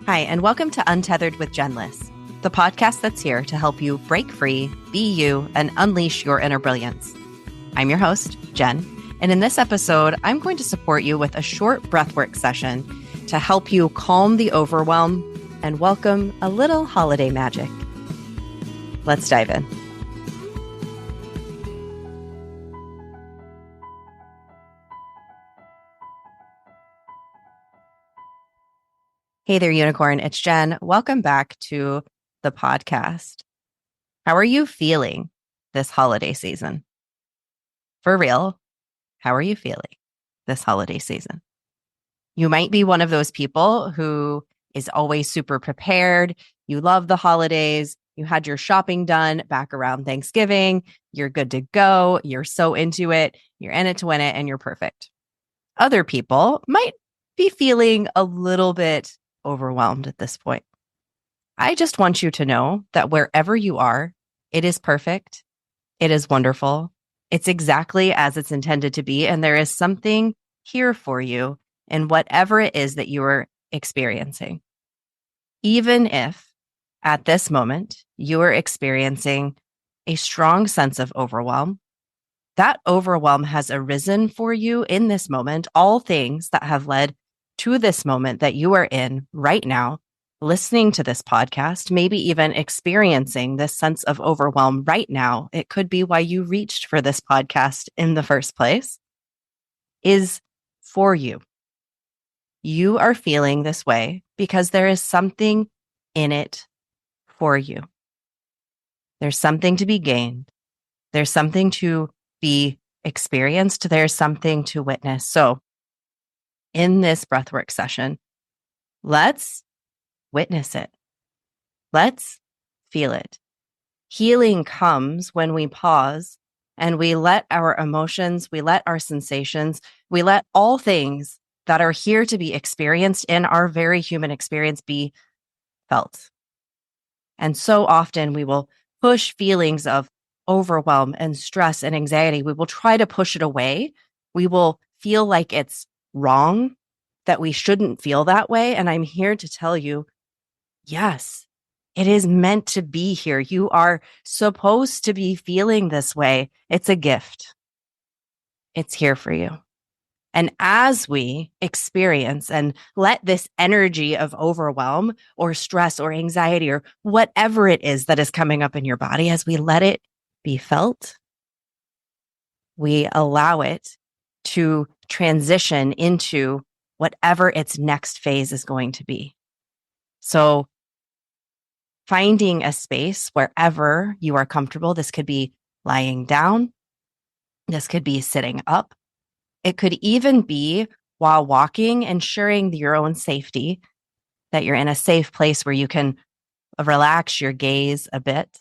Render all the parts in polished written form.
Hi, and welcome to Untethered with Jen Liss, the podcast that's here to help you break free, be you, and unleash your inner brilliance. I'm your host, Jen, and in this episode, I'm going to support you with a short breathwork session to help you calm the overwhelm and welcome a little holiday magic. Let's dive in. Hey there, unicorn. It's Jen. Welcome back to the podcast. How are you feeling this holiday season? For real, how are you feeling this holiday season? You might be one of those people who is always super prepared. You love the holidays. You had your shopping done back around Thanksgiving. You're good to go. You're so into it. You're in it to win it, and you're perfect. Other people might be feeling a little bit overwhelmed at this point. I just want you to know that wherever you are, it is perfect. It is wonderful. It's exactly as it's intended to be. And there is something here for you in whatever it is that you are experiencing. Even if at this moment you are experiencing a strong sense of overwhelm, that overwhelm has arisen for you in this moment. All things that have led to this moment that you are in right now, listening to this podcast, maybe even experiencing this sense of overwhelm right now, it could be why you reached for this podcast in the first place, is for you. You are feeling this way because there is something in it for you. There's something to be gained. There's something to be experienced. There's something to witness. So in this breathwork session, let's witness it. Let's feel it. Healing comes when we pause and we let our emotions, we let our sensations, we let all things that are here to be experienced in our very human experience be felt. And so often we will push feelings of overwhelm and stress and anxiety. We will try to push it away. We will feel like it's wrong, that we shouldn't feel that way. And I'm here to tell you, yes, it is meant to be here. You are supposed to be feeling this way. It's a gift. It's here for you. And as we experience and let this energy of overwhelm or stress or anxiety or whatever it is that is coming up in your body, as we let it be felt, we allow it to transition into whatever its next phase is going to be. So finding a space wherever you are comfortable. This could be lying down. This could be sitting up. It could even be while walking, ensuring your own safety, that you're in a safe place where you can relax your gaze a bit.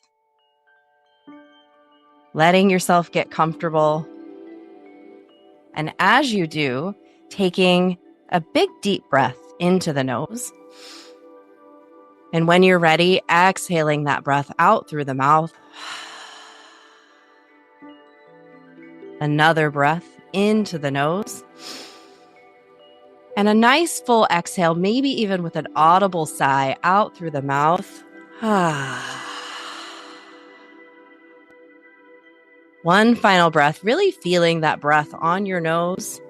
Letting yourself get comfortable. And as you do, taking a big deep breath into the nose. And when you're ready, exhaling that breath out through the mouth. Another breath into the nose. And a nice full exhale, maybe even with an audible sigh out through the mouth. One final breath, really feeling that breath on your nose.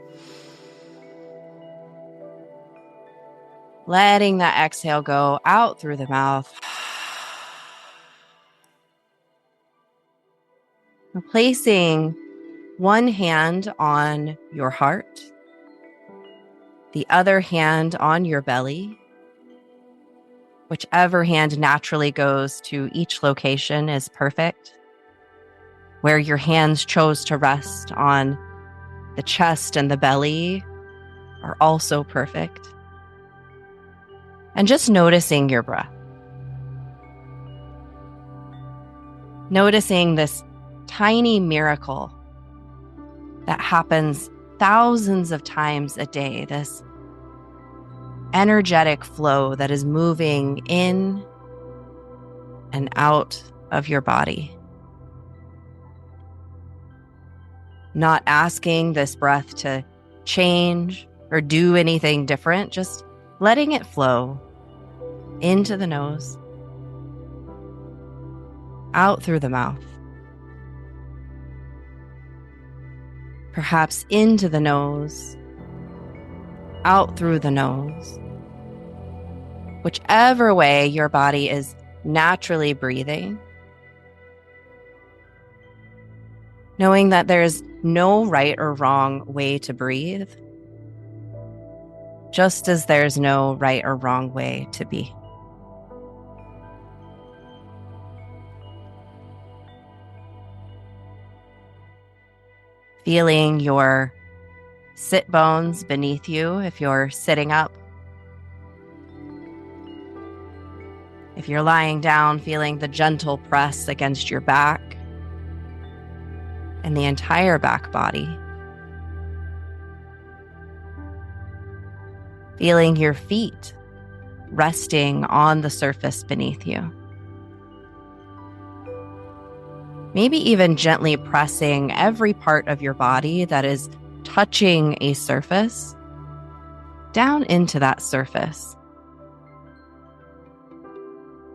Letting that exhale go out through the mouth. Placing one hand on your heart, the other hand on your belly. Whichever hand naturally goes to each location is perfect. Where your hands chose to rest on the chest and the belly are also perfect. And just noticing your breath. Noticing this tiny miracle that happens thousands of times a day, this energetic flow that is moving in and out of your body. Not asking this breath to change or do anything different, just letting it flow, into the nose, out through the mouth. Perhaps into the nose, out through the nose. Whichever way your body is naturally breathing, knowing that there's no right or wrong way to breathe, just as there's no right or wrong way to be. Feeling your sit bones beneath you if you're sitting up. If you're lying down, feeling the gentle press against your back and the entire back body. Feeling your feet resting on the surface beneath you. Maybe even gently pressing every part of your body that is touching a surface down into that surface.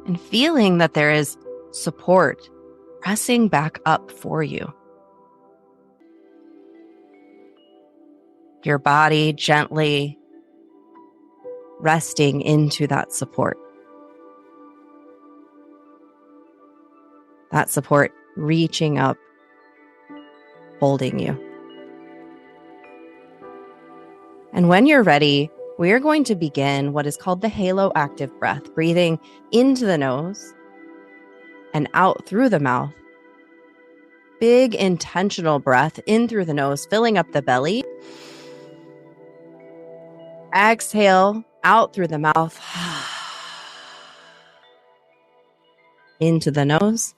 And feeling that there is support pressing back up for you. Your body gently resting into that support. That support reaching up, holding you. And when you're ready, we are going to begin what is called the halo active breath, breathing into the nose and out through the mouth. Big intentional breath in through the nose, filling up the belly. Exhale out through the mouth. Into the nose.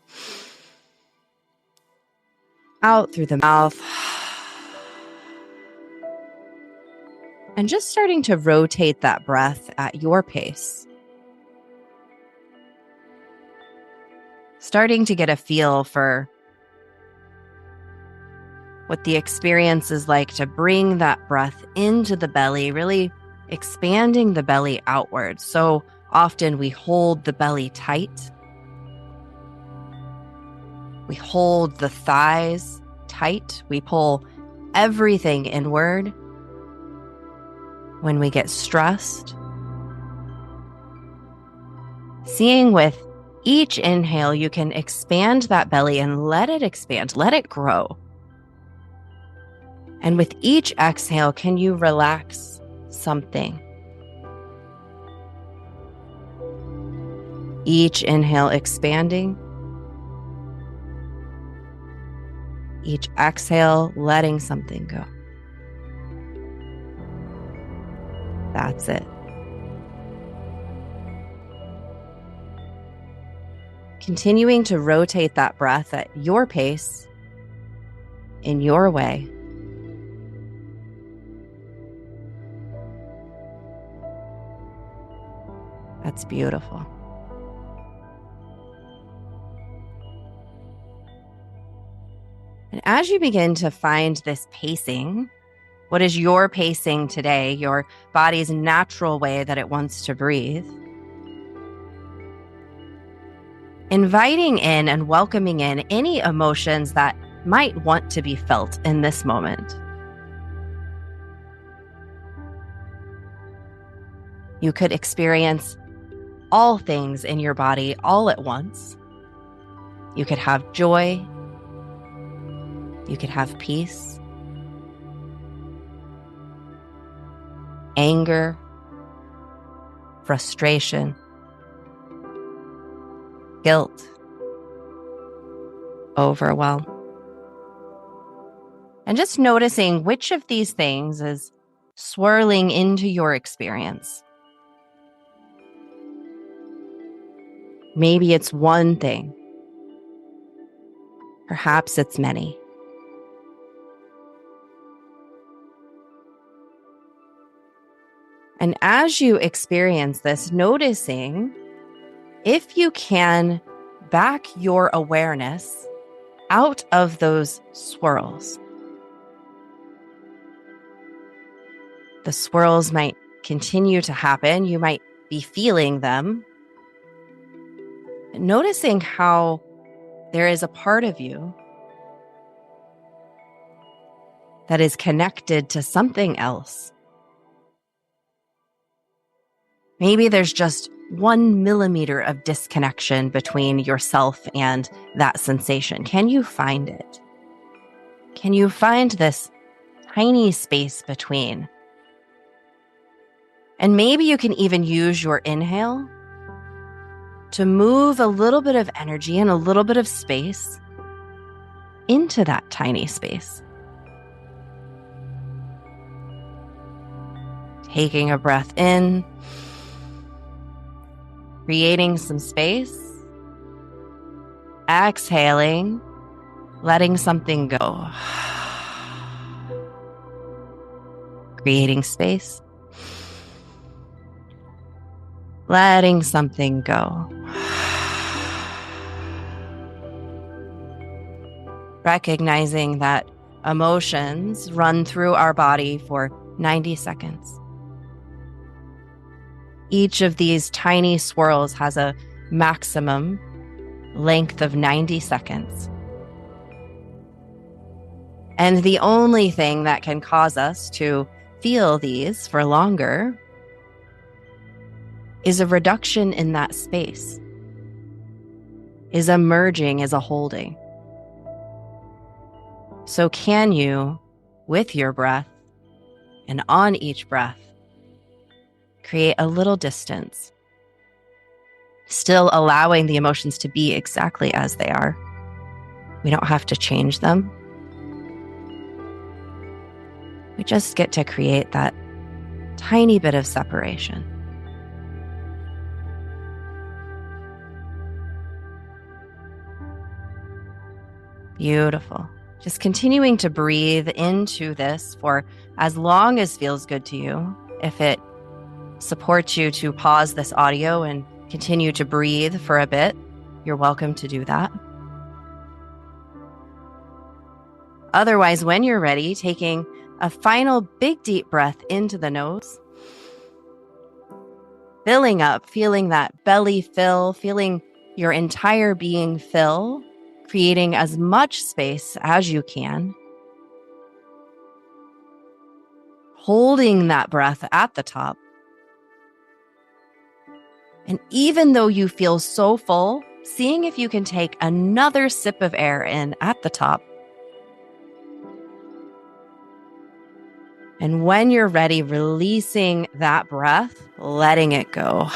Out through the mouth. And just starting to rotate that breath at your pace. Starting to get a feel for what the experience is like to bring that breath into the belly, really expanding the belly outward. So often we hold the belly tight. We hold the thighs tight. We pull everything inward when we get stressed. Seeing with each inhale, you can expand that belly and let it expand, let it grow. And with each exhale, can you relax something? Each inhale expanding. Each exhale letting something go. That's it. Continuing to rotate that breath at your pace, in your way. That's beautiful. And as you begin to find this pacing, what is your pacing today, your body's natural way that it wants to breathe? Inviting in and welcoming in any emotions that might want to be felt in this moment. You could experience all things in your body all at once. You could have joy. You could have peace, anger, frustration, guilt, overwhelm. And just noticing which of these things is swirling into your experience. Maybe it's one thing. Perhaps it's many. And as you experience this, noticing if you can back your awareness out of those swirls. The swirls might continue to happen. You might be feeling them, noticing how there is a part of you that is connected to something else. Maybe there's just 1 millimeter of disconnection between yourself and that sensation. Can you find it? Can you find this tiny space between? And maybe you can even use your inhale to move a little bit of energy and a little bit of space into that tiny space. Taking a breath in, creating some space, exhaling, letting something go. Creating space, letting something go. Recognizing that emotions run through our body for 90 seconds. Each of these tiny swirls has a maximum length of 90 seconds. And the only thing that can cause us to feel these for longer is a reduction in that space, is a merging, is a holding. So can you, with your breath and on each breath, create a little distance, still allowing the emotions to be exactly as they are? We don't have to change them. We just get to create that tiny bit of separation. Beautiful. Just continuing to breathe into this for as long as feels good to you. If it supports you to pause this audio and continue to breathe for a bit, you're welcome to do that. Otherwise, when you're ready, taking a final big deep breath into the nose, filling up, feeling that belly fill, feeling your entire being fill, creating as much space as you can. Holding that breath at the top. And even though you feel so full, seeing if you can take another sip of air in at the top. And when you're ready, releasing that breath, letting it go.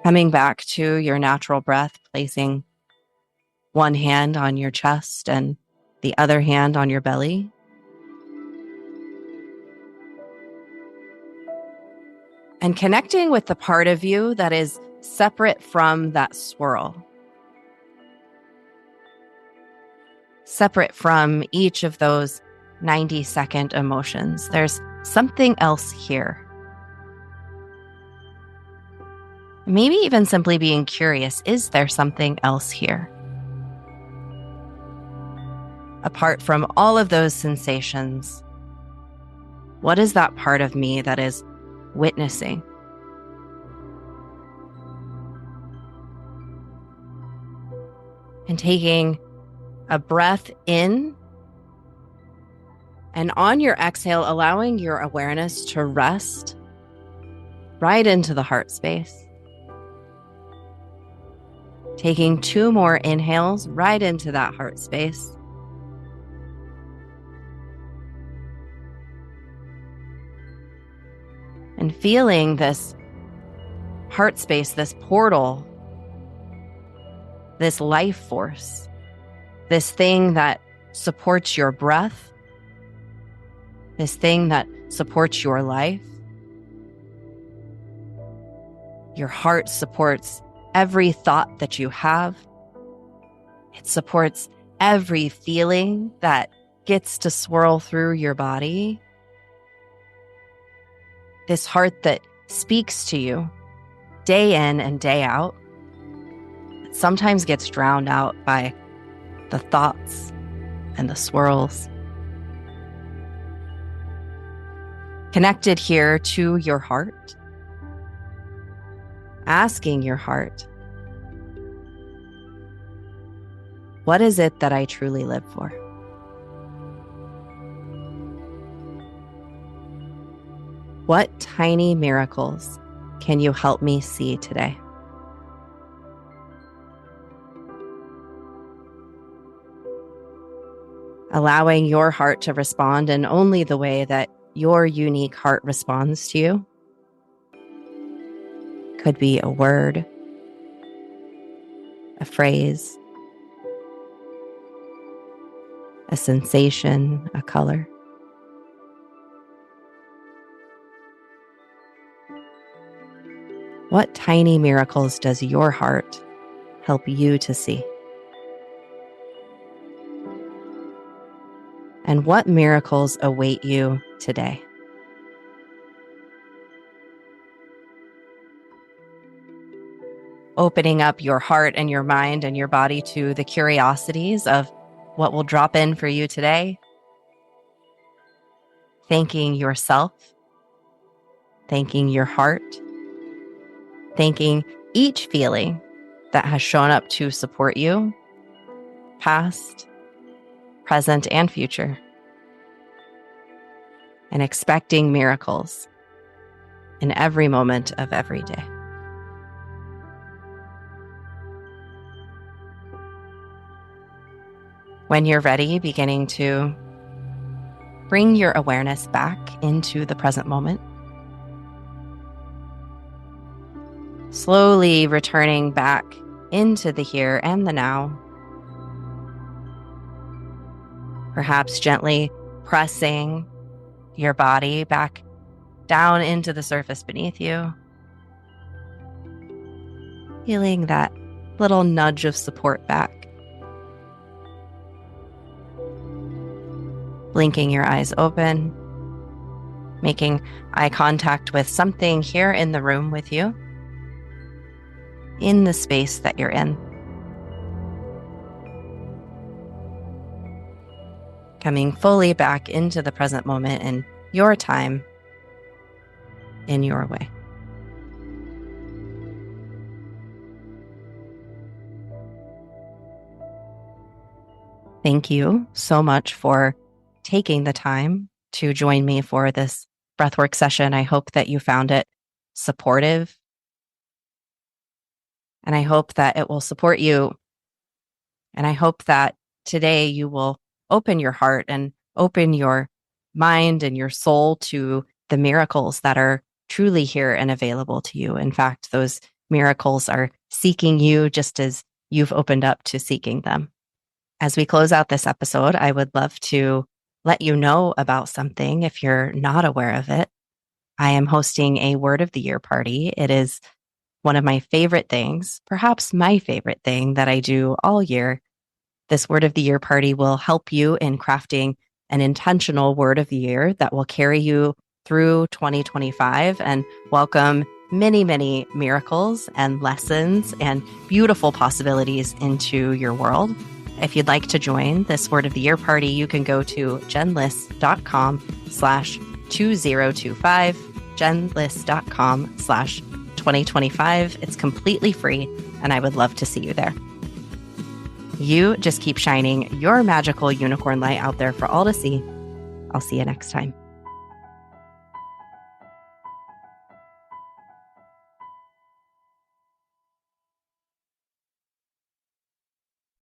Coming back to your natural breath, placing one hand on your chest and the other hand on your belly. And connecting with the part of you that is separate from that swirl. Separate from each of those 90-second emotions. There's something else here. Maybe even simply being curious, is there something else here? Apart from all of those sensations, what is that part of me that is witnessing? And taking a breath in, and on your exhale, allowing your awareness to rest right into the heart space. Taking 2 more inhales right into that heart space. And feeling this heart space, this portal, this life force, this thing that supports your breath, this thing that supports your life. Your heart supports every thought that you have. It supports every feeling that gets to swirl through your body. This heart that speaks to you day in and day out, it sometimes gets drowned out by the thoughts and the swirls. Connected here to your heart, asking your heart, what is it that I truly live for? What tiny miracles can you help me see today? Allowing your heart to respond in only the way that your unique heart responds to you. Could be a word, a phrase, a sensation, a color. What tiny miracles does your heart help you to see? And what miracles await you today? Opening up your heart and your mind and your body to the curiosities of what will drop in for you today. Thanking yourself, thanking your heart, thanking each feeling that has shown up to support you, past, present, and future, and expecting miracles in every moment of every day. When you're ready, beginning to bring your awareness back into the present moment. Slowly returning back into the here and the now. Perhaps gently pressing your body back down into the surface beneath you. Feeling that little nudge of support back. Blinking your eyes open, making eye contact with something here in the room with you, in the space that you're in. Coming fully back into the present moment in your time, in your way. Thank you so much for taking the time to join me for this breathwork session. I hope that you found it supportive, and I hope that it will support you. And I hope that today you will open your heart and open your mind and your soul to the miracles that are truly here and available to you. In fact, those miracles are seeking you just as you've opened up to seeking them. As we close out this episode, I would love to let you know about something if you're not aware of it. I am hosting a Word of the Year party. It is one of my favorite things, perhaps my favorite thing that I do all year. This Word of the Year party will help you in crafting an intentional Word of the Year that will carry you through 2025 and welcome many, many miracles and lessons and beautiful possibilities into your world. If you'd like to join this Word of the Year party, you can go to jenlist.com/2025, jenlist.com/2025. It's completely free, and I would love to see you there. You just keep shining your magical unicorn light out there for all to see. I'll see you next time.